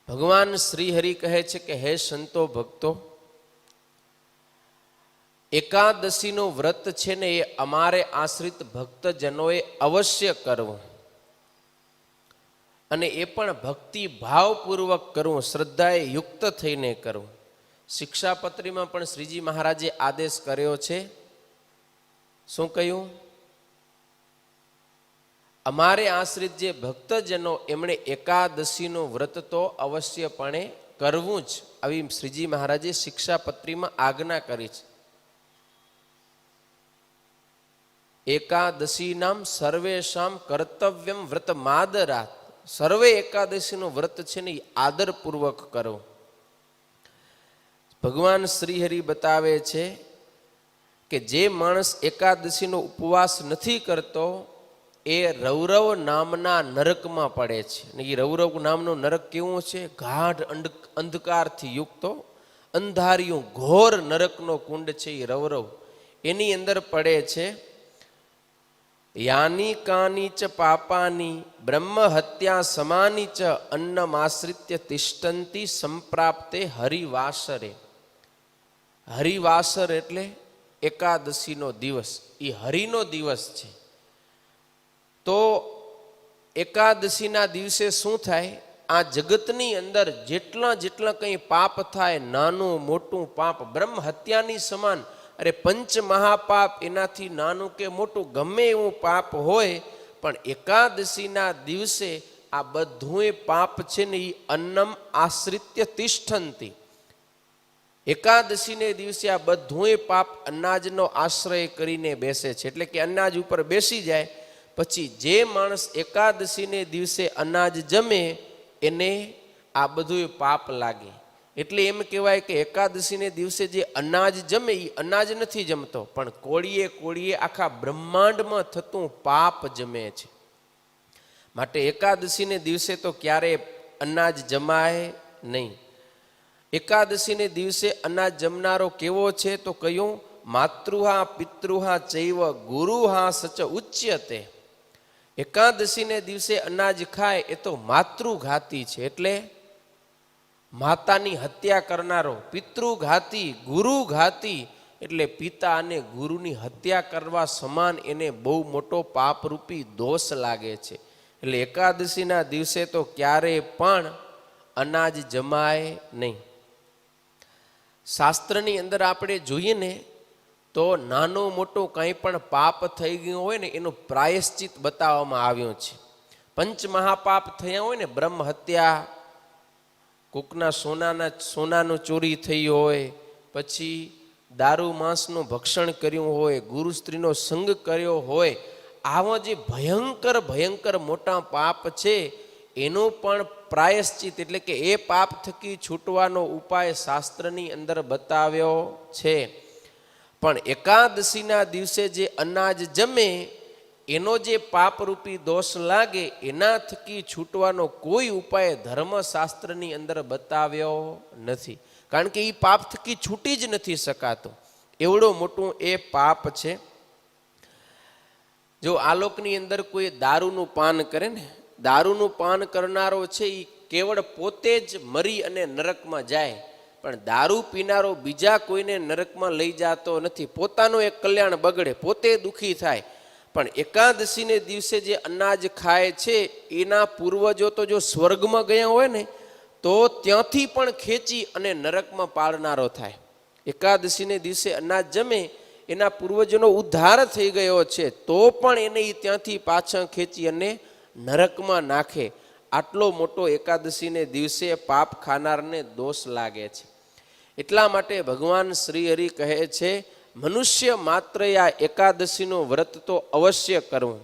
ભગવાન શ્રી હરિ કહે છે કે હે સંતો ભક્તો, એકાદશીનું વ્રત છે ને એ અમારે આશ્રિત ભક્તજનોએ અવશ્ય કરવું, અને એ પણ ભક્તિ ભાવપૂર્વક કરવું, શ્રદ્ધાએ યુક્ત થઈને કરવું. શિક્ષાપત્રીમાં પણ શ્રીજી મહારાજે આદેશ કર્યો છે. શું કહ્યું? અમારે આશ્રિત જે ભક્તજનો એમણે એકાદશીનું વ્રત તો અવશ્યપણે કરવું જ, આવી શ્રીજી મહારાજે શિક્ષાપત્રીમાં આજ્ઞા કરી છે. એકાદશી નામ સર્વેશામ કર્તવ્યમ વ્રત માદરાત. સર્વે એકાદશીનું વ્રત છે ને આદરપૂર્વક કરો. ભગવાન શ્રી હરિ બતાવે છે કે જે માણસ એકાદશીનો ઉપવાસ નથી કરતો એ રૌરવ નામના નરકમાં પડે છે. અને એ રૌરવ નામનો નરક કેવું છે? ગાઢ અંધકારથી યુક્તો અંધારિયું ઘોર નરકનો કુંડ છે એ રૌરવ. એની અંદર પડે છે. યાની કાની ચ પાપાની બ્રહ્મ હત્યા સમાની ચ અન્નમાશ્રિત્ય તિષ્ઠંતી સંપ્રાપ્તે હરિવાસરે. હરિવાસર એટલે એકાદશીનો દિવસ, એ હરિનો દિવસ છે. તો એકાદશીના દિવસે શું થાય? આ જગતની અંદર જેટલા કંઈ પાપ થાય, નાનું મોટું પાપ બ્રહ્મ હત્યાની સમાન, અરે પંચ મહાપાપ એનાથી નાનું કે મોટું ગમે એવું પાપ હોય, પણ એકાદશીના દિવસે આ બધું પાપ છે ને એ અન્નમ આશ્રિત્ય તિષ્ઠંતી. એકાદશીને દિવસે આ બધું પાપ અનાજનો આશ્રય કરીને બેસે છે. એટલે કે અનાજ ઉપર બેસી જાય. પછી જે માણસ એકાદશીને દિવસે અનાજ જમે એને આ બધું પાપ લાગે. એટલે એમ કહેવાય કે એકાદશીને દિવસે જે અનાજ જમે એ અનાજ નથી જમતો, પણ કોળીએ આખા બ્રહ્માંડમાં થતું પાપ જમે છે. માટે એકાદશીને દિવસે તો ક્યારેય અનાજ જમાય નહીં. એકાદશીને દિવસે અનાજ જમનારો કેવો છે? તો કયું? માતૃહા પિતૃહા ચૈવ ગુરુહા સચ ઉચ્યતે. એકાદશીને દિવસે અનાજ ખાય એ તો માતૃઘાતી છે, એટલે માતાની હત્યા કરનારો. પિતૃઘાતી, ગુરુઘાતી એટલે પિતા અને ગુરુની હત્યા કરવા સમાન એને બહુ મોટો પાપરૂપી દોષ લાગે છે. એટલે એકાદશીના દિવસે તો ક્યારેય પણ અનાજ જમાય નહીં. શાસ્ત્રની અંદર આપણે જોઈએ ને તો નાનું મોટું કંઈ પણ પાપ થઈ ગયું હોય ને એનું પ્રાયશ્ચિત બતાવવામાં આવ્યું છે. પંચ મહાપાપ થયા હોય ને, બ્રહ્મ હત્યા, કોકના સોનાનું ચોરી થઈ હોય, પછી દારૂ માંસનું ભક્ષણ કર્યું હોય, ગુરુ સ્ત્રીનો સંગ કર્યો હોય, આવા જે ભયંકર મોટા પાપ છે એનું પણ પ્રાયશ્ચિત એટલે કે એ પાપ થકી છૂટવાનો ઉપાય શાસ્ત્રની અંદર બતાવ્યો છે. પણ એકાદશીના દિવસે જે અનાજ જમે એનો જે પાપરૂપી દોષ લાગે એના થકી છૂટવાનો કોઈ ઉપાય ધર્મશાસ્ત્રની અંદર બતાવ્યો નથી. કારણ કે એ પાપ થકી છૂટી જ નથી શકાતો, એવડો મોટું એ પાપ છે. જો આ લોકની અંદર કોઈ દારૂનું પાન કરે ને, દારૂનું પાન કરનારો છે એ કેવળ પોતે જ મરી અને નરકમાં જાય, પણ દારૂ પીનારો બીજા કોઈને નરકમાં લઈ જતો નથી. પોતાનું એક કલ્યાણ બગડે, પોતે દુઃખી થાય. પણ એકાદશીને દિવસે જે અનાજ ખાય છે એના પૂર્વજો તો જો સ્વર્ગમાં ગયા હોય ને તો ત્યાંથી પણ ખેંચી અને નરકમાં પાડનારો થાય. એકાદશીને દિવસે અનાજ જમે એના પૂર્વજોનો ઉદ્ધાર થઈ ગયો છે તો પણ એને ત્યાંથી પાછળ ખેંચી અને નરકમાં નાખે. આટલો મોટો એકાદશીને દિવસે પાપ ખાનારને દોષ લાગે છે. એટલા માટે ભગવાન શ્રી હરિ કહે છે મનુષ્ય માત્ર આ એકાદશીનું વ્રત તો અવશ્ય કરવું.